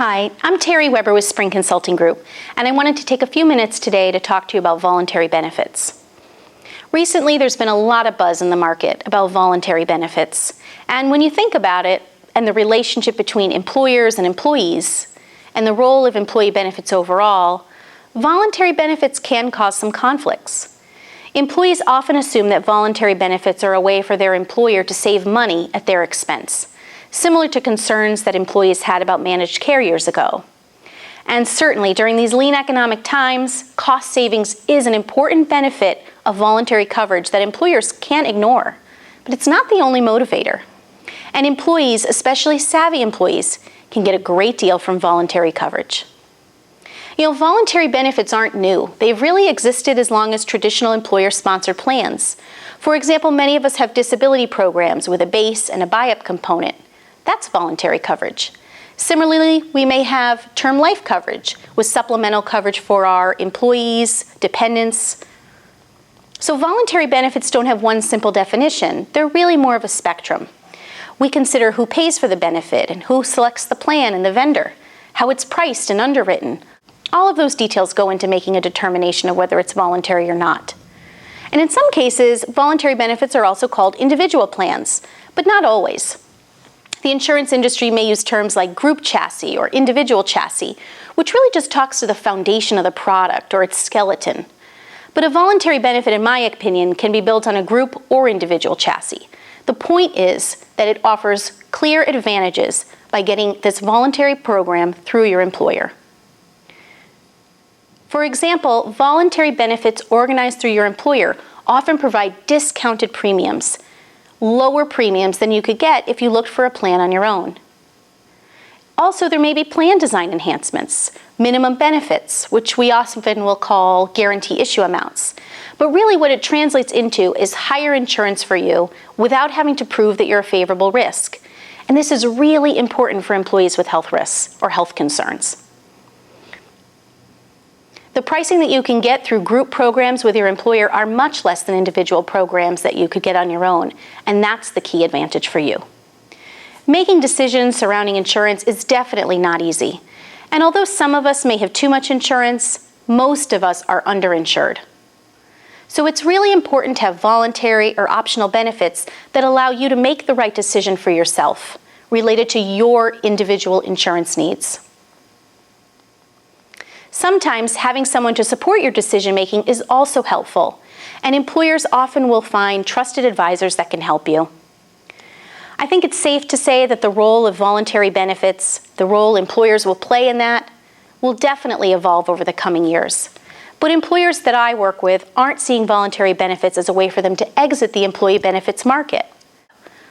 Hi, I'm Teri Weber with Spring Consulting Group, and I wanted to take a few minutes today to talk to you about voluntary benefits. Recently, there's been a lot of buzz in the market about voluntary benefits, and when you think about it and the relationship between employers and employees, and the role of employee benefits overall, voluntary benefits can cause some conflicts. Employees often assume that voluntary benefits are a way for their employer to save money at their expense, similar to concerns that employees had about managed care years ago. And certainly, during these lean economic times, cost savings is an important benefit of voluntary coverage that employers can't ignore. But it's not the only motivator. And employees, especially savvy employees, can get a great deal from voluntary coverage. Voluntary benefits aren't new. They've really existed as long as traditional employer-sponsored plans. For example, many of us have disability programs with a base and a buy-up component. That's voluntary coverage. Similarly, we may have term life coverage with supplemental coverage for our employees, dependents. So voluntary benefits don't have one simple definition. They're really more of a spectrum. We consider who pays for the benefit and who selects the plan and the vendor, how it's priced and underwritten. All of those details go into making a determination of whether it's voluntary or not. And in some cases, voluntary benefits are also called individual plans, but not always. The insurance industry may use terms like group chassis or individual chassis, which really just talks to the foundation of the product or its skeleton. But a voluntary benefit, in my opinion, can be built on a group or individual chassis. The point is that it offers clear advantages by getting this voluntary program through your employer. For example, voluntary benefits organized through your employer often provide discounted premiums, lower premiums than you could get if you looked for a plan on your own. Also, there may be plan design enhancements, minimum benefits, which we often will call guarantee issue amounts. But really what it translates into is higher insurance for you without having to prove that you're a favorable risk. And this is really important for employees with health risks or health concerns. The pricing that you can get through group programs with your employer are much less than individual programs that you could get on your own, and that's the key advantage for you. Making decisions surrounding insurance is definitely not easy. And although some of us may have too much insurance, most of us are underinsured. So it's really important to have voluntary or optional benefits that allow you to make the right decision for yourself, related to your individual insurance needs. Sometimes having someone to support your decision-making is also helpful, and employers often will find trusted advisors that can help you. I think it's safe to say that the role of voluntary benefits, the role employers will play in that, will definitely evolve over the coming years. But employers that I work with aren't seeing voluntary benefits as a way for them to exit the employee benefits market.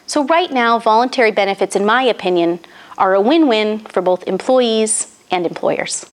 So right now, voluntary benefits, in my opinion, are a win-win for both employees and employers.